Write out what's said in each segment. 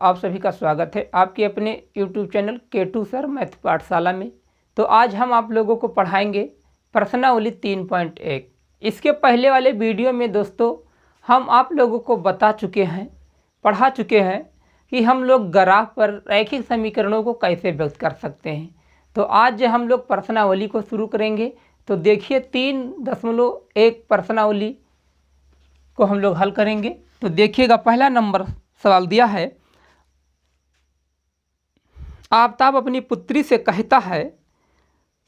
आप सभी का स्वागत है आपके अपने YouTube channel K2 sir math पाठशाला में। तो आज हम आप लोगों को पढ़ाएंगे प्रश्नावली 3.1। इसके पहले वाले वीडियो में दोस्तों हम आप लोगों को पढ़ा चुके हैं कि हम लोग ग्राफ पर रैखिक समीकरणों को कैसे व्यक्त कर सकते हैं। तो आज हम लोग प्रश्नावली को शुरू करेंगे। तो देखिए 3.1 प्रश्नावली को हम लोग हल करेंगे। तो देखिएगा, पहला नंबर सवाल दिया है, आफताब अपनी पुत्री से कहता है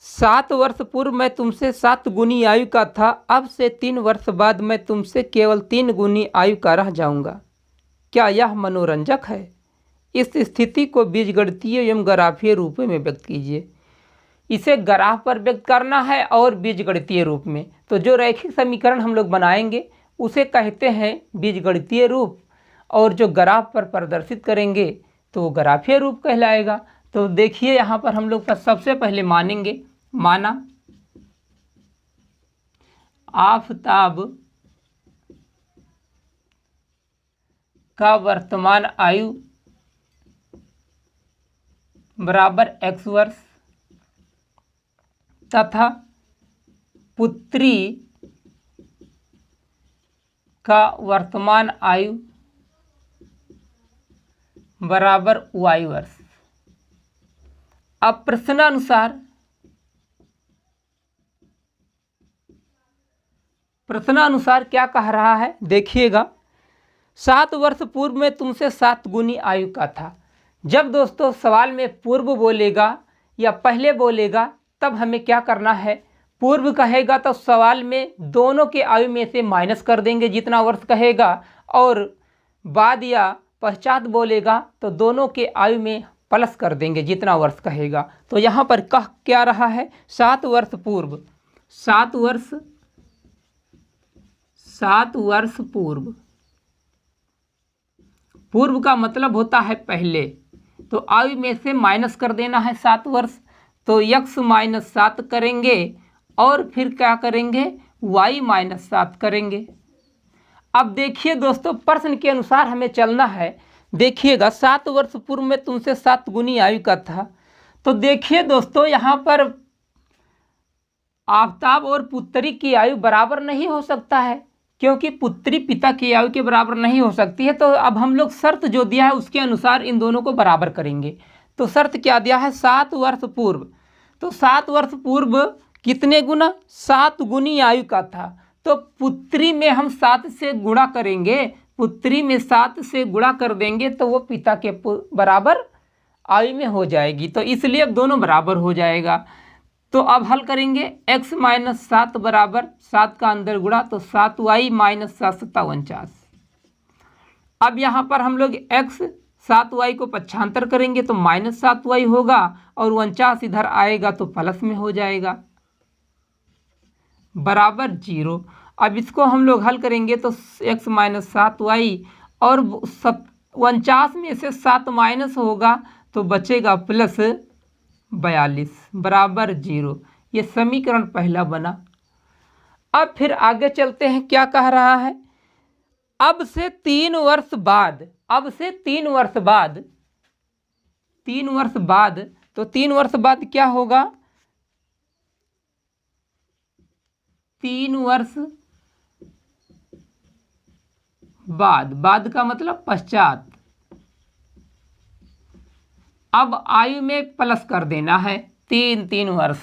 7 वर्ष पूर्व मैं तुमसे 7 गुनी आयु का था, अब से 3 वर्ष बाद मैं तुमसे केवल 3 गुनी आयु का रह जाऊंगा। क्या यह मनोरंजक है? इस स्थिति को बीजगणितीय एवं ग्राफीय रूप में व्यक्त कीजिए। इसे ग्राफ पर व्यक्त करना है और बीजगणितीय रूप में। तो जो रैखिक समीकरण हम लोग बनाएंगे उसे कहते हैं बीजगणितीय रूप, और जो ग्राफ पर प्रदर्शित करेंगे तो वो ग्राफीय रूप कहलाएगा। तो देखिए यहाँ पर हम लोग सबसे पहले माना आफताब का वर्तमान आयु बराबर x वर्ष तथा पुत्री का वर्तमान आयु बराबर y वर्ष। अब प्रश्नानुसार क्या कह रहा है, देखिएगा। 7 वर्ष पूर्व में तुमसे 7 गुनी आयु का था। जब दोस्तों सवाल में पूर्व बोलेगा या पहले बोलेगा तब हमें क्या करना है, पूर्व कहेगा तो सवाल में दोनों के आयु में से माइनस कर देंगे जितना वर्ष कहेगा, और बाद या पश्चात बोलेगा तो दोनों के आयु में प्लस कर देंगे जितना वर्ष कहेगा। तो यहाँ पर कह क्या रहा है, 7 वर्ष पूर्व, 7 वर्ष पूर्व का मतलब होता है पहले। तो आयु में से माइनस कर देना है 7 वर्ष, तो x - 7 करेंगे और फिर क्या करेंगे, y - 7 करेंगे। अब देखिए दोस्तों प्रश्न के अनुसार हमें चलना है। देखिएगा 7 वर्ष पूर्व में तुमसे 7 गुनी आयु का था। तो देखिए दोस्तों यहाँ पर आफताब और पुत्री की आयु बराबर नहीं हो सकता है, क्योंकि पुत्री पिता की आयु के बराबर नहीं हो सकती है। तो अब हम लोग शर्त जो दिया है उसके अनुसार इन दोनों को बराबर करेंगे। तो शर्त क्या दिया है, 7 वर्ष पूर्व। तो 7 वर्ष पूर्व कितने गुना, 7 गुनी आयु का था। तो पुत्री में हम 7 से गुणा करेंगे, पुत्री में 7 से गुणा कर देंगे तो वो पिता के बराबर आयु में हो जाएगी। तो इसलिए अब दोनों बराबर हो जाएगा। तो अब हल करेंगे, x - 7 बराबर 7 का अंदर गुणा तो 7y - 7 = 49। अब यहाँ पर हम लोग 7y को पक्षांतर करेंगे तो -7y होगा, और 49 इधर आएगा तो प्लस में हो जाएगा बराबर 0। अब इसको हम लोग हल करेंगे तो x - 7y और 49 में से 7 माइनस होगा तो बचेगा +42 बराबर 0। ये समीकरण पहला बना। अब फिर आगे चलते हैं, क्या कह रहा है, अब से 3 वर्ष बाद, तो 3 वर्ष बाद क्या होगा, 3 वर्ष बाद का मतलब पश्चात। अब आयु में प्लस कर देना है 3 वर्ष,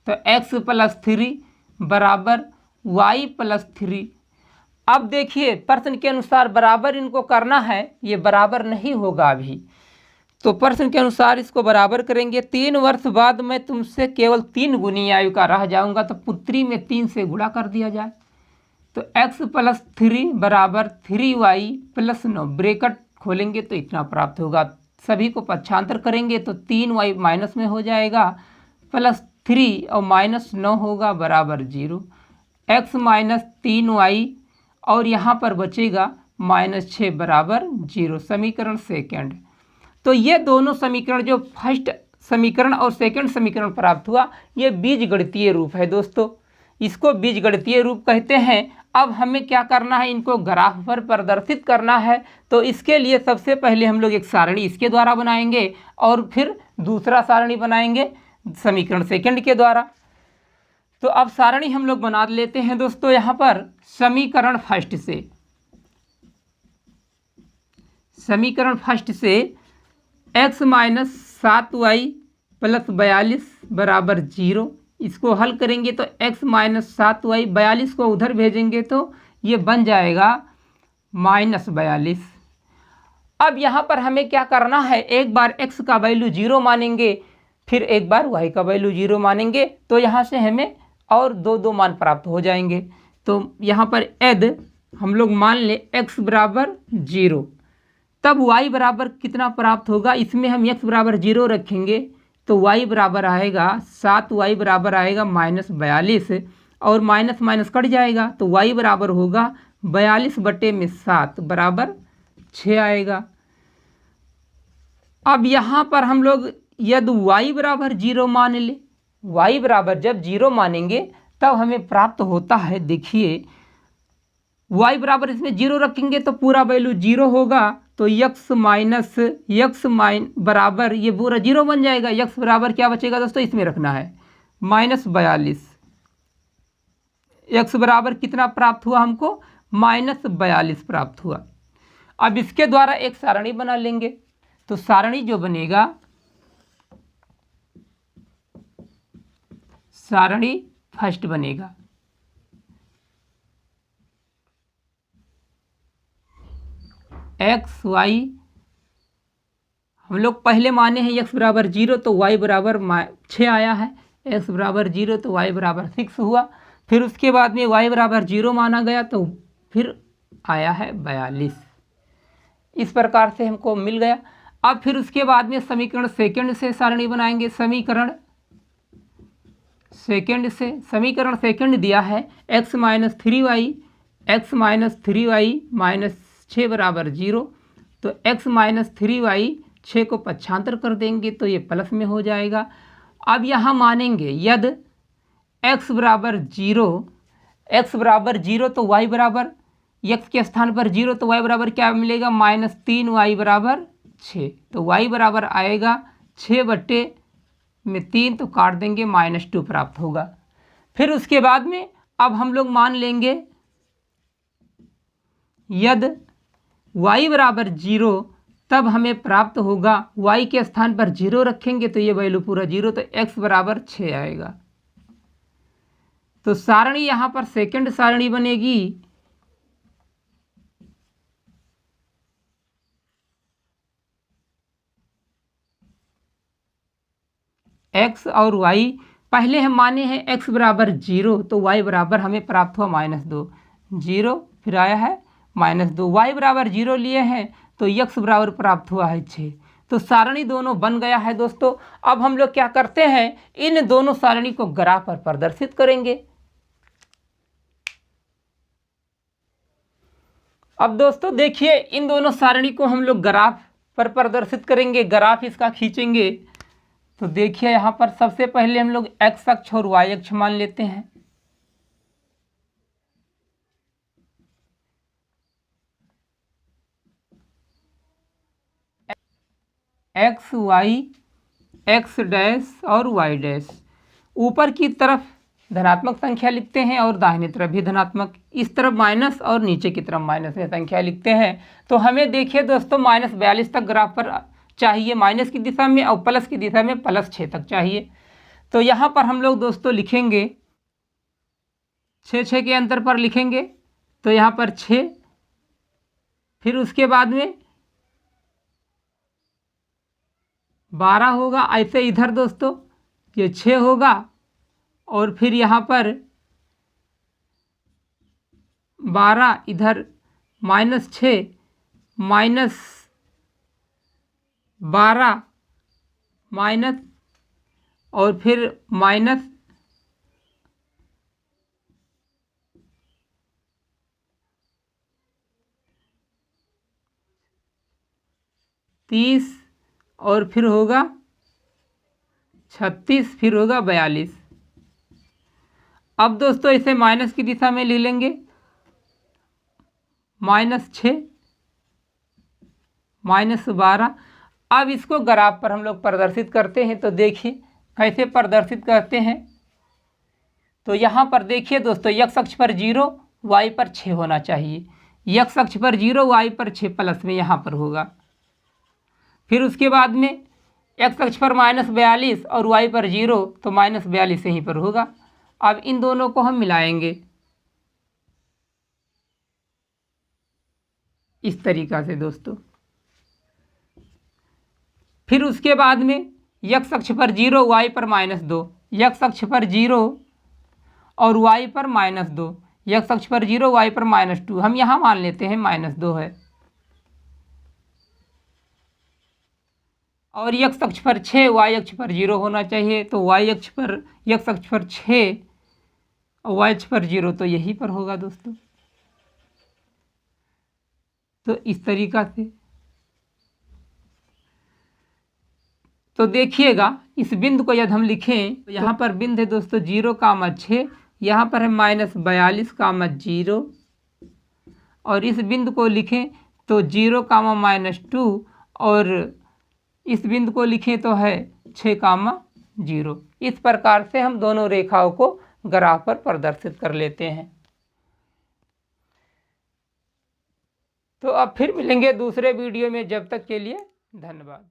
तो x + 3 बराबर y + 3। अब देखिए प्रश्न के अनुसार बराबर इनको करना है, ये बराबर नहीं होगा अभी। तो प्रश्न के अनुसार इसको बराबर करेंगे। 3 वर्ष बाद मैं तुमसे केवल 3 गुनी आयु का रह जाऊंगा, तो पुत्री में 3 से गुणा कर दिया जाए। तो x + 3 बराबर 3y + 9, ब्रैकेट खोलेंगे तो इतना प्राप्त होगा। सभी को पक्षांतर करेंगे तो 3y माइनस में हो जाएगा, +3 और -9 होगा बराबर 0। x - 3y और यहाँ पर बचेगा -6 बराबर 0। समीकरण सेकंड। तो ये दोनों समीकरण, जो फर्स्ट समीकरण और सेकंड समीकरण प्राप्त हुआ, ये बीजगणितीय रूप है दोस्तों। इसको बीजगणितीय रूप कहते हैं। अब हमें क्या करना है, इनको ग्राफ पर प्रदर्शित करना है। तो इसके लिए सबसे पहले हम लोग एक सारणी इसके द्वारा बनाएंगे और फिर दूसरा सारणी बनाएंगे समीकरण सेकंड के द्वारा। तो अब सारणी हम लोग बना लेते हैं दोस्तों। यहाँ पर समीकरण फर्स्ट से x माइनस 7y प्लस 42 बराबर 0, इसको हल करेंगे तो x माइनस 7y, 42 को उधर भेजेंगे तो ये बन जाएगा माइनस 42। अब यहाँ पर हमें क्या करना है, एक बार x का वैल्यू 0 मानेंगे, फिर एक बार y का वैल्यू 0 मानेंगे, तो यहाँ से हमें और दो मान प्राप्त हो जाएंगे। तो यहाँ पर यदि हम लोग मान ले x बराबर 0, तब y बराबर कितना प्राप्त होगा, इसमें हम x बराबर 0 रखेंगे तो y बराबर आएगा 7y बराबर आएगा माइनस 42, और माइनस माइनस कट जाएगा तो y बराबर होगा 42/7 बराबर 6 आएगा। अब यहाँ पर हम लोग यदि y बराबर 0 मान ले, y बराबर जब 0 मानेंगे तब हमें प्राप्त होता है, देखिए y बराबर इसमें 0 रखेंगे तो पूरा वैल्यू 0 होगा, तो x माइनस बराबर ये पूरा 0 बन जाएगा। x बराबर क्या बचेगा दोस्तों, इसमें रखना है माइनस 42। x बराबर कितना प्राप्त हुआ हमको, माइनस 42 प्राप्त हुआ। अब इसके द्वारा एक सारणी बना लेंगे। तो सारणी जो बनेगा, सारणी फर्स्ट बनेगा एक्स वाई, हम लोग पहले माने हैं x बराबर 0 तो y बराबर 6 आया है, x बराबर 0 तो y बराबर 6 हुआ। फिर उसके बाद में y बराबर 0 माना गया तो फिर आया है 42। इस प्रकार से हमको मिल गया। अब फिर उसके बाद में समीकरण सेकंड से सारणी बनाएंगे। समीकरण सेकंड दिया है x माइनस 3y माइनस 6 बराबर 0, तो x माइनस 3y 6 को पक्षांतर कर देंगे तो ये प्लस में हो जाएगा। अब यहाँ मानेंगे यदि x बराबर 0 तो y बराबर, x के स्थान पर 0 तो y बराबर क्या मिलेगा, माइनस 3y बराबर 6, तो y बराबर आएगा 6/3, तो काट देंगे -2 प्राप्त होगा। फिर उसके बाद में अब हम लोग मान लेंगे यदि y बराबर 0, तब हमें प्राप्त होगा, y के स्थान पर 0 रखेंगे तो ये वैल्यू पूरा 0, तो x बराबर 6 आएगा। तो सारणी यहाँ पर सेकंड सारणी बनेगी x और y, पहले हम माने हैं x बराबर 0 तो y बराबर हमें प्राप्त हुआ -2, 0 फिर आया है -2, y बराबर 0 लिए हैं तो x बराबर प्राप्त हुआ है 6। तो सारणी दोनों बन गया है दोस्तों। अब हम लोग क्या करते हैं, इन दोनों सारणी को ग्राफ पर प्रदर्शित करेंगे। अब दोस्तों देखिए, इन दोनों सारणी को हम लोग ग्राफ पर प्रदर्शित करेंगे, ग्राफ इसका खींचेंगे। तो देखिए यहाँ पर सबसे पहले हम लोग x अक्ष और y अक्ष मान लेते हैं। x y, x डैश और y डैश, ऊपर की तरफ धनात्मक संख्या लिखते हैं और दाहिने तरफ भी धनात्मक, इस तरफ माइनस और नीचे की तरफ माइनस में संख्या लिखते हैं। तो हमें देखिए दोस्तों -42 तक ग्राफ पर चाहिए माइनस की दिशा में, और प्लस की दिशा में +6 तक चाहिए। तो यहाँ पर हम लोग दोस्तों लिखेंगे 6 के अंतर पर लिखेंगे, तो यहाँ पर 6, फिर उसके बाद में 12 होगा, ऐसे इधर दोस्तों ये 6 होगा, और फिर यहाँ पर 12, इधर -6 -12 माइनस, और फिर -30 और फिर होगा 36, फिर होगा 42। अब दोस्तों इसे माइनस की दिशा में ले लेंगे, -6 -12। अब इसको ग्राफ पर हम लोग प्रदर्शित करते हैं। तो देखिए कैसे प्रदर्शित करते हैं। तो यहाँ पर देखिए दोस्तों, x अक्ष पर 0, y पर 6 होना चाहिए। x अक्ष पर 0, y पर 6 प्लस में यहाँ पर होगा। फिर उसके बाद में x अक्ष पर -42 और y पर 0, तो -42 यहीं पर होगा। अब इन दोनों को हम मिलाएंगे इस तरीक़ा से दोस्तों। फिर उसके बाद में x अक्ष पर 0, y पर -2, x अक्ष पर 0 और y पर -2, x अक्ष पर 0, y पर -2, हम यहाँ मान लेते हैं -2 है। और x अक्ष पर 6, y अक्ष पर 0 होना चाहिए। तो y अक्ष पर x अक्ष पर 6 और y अक्ष पर 0, तो यहीं पर होगा दोस्तों। तो इस तरीक़ा से तो देखिएगा, इस बिंदु को यदि हम लिखें तो यहाँ पर बिंदु है दोस्तों 0,6, यहाँ पर है -42,0 और इस बिंदु को लिखें तो 0,-2 और इस बिंदु को लिखें तो है 6,0। इस प्रकार से हम दोनों रेखाओं को ग्राफ पर प्रदर्शित कर लेते हैं। तो अब फिर मिलेंगे दूसरे वीडियो में। जब तक के लिए धन्यवाद।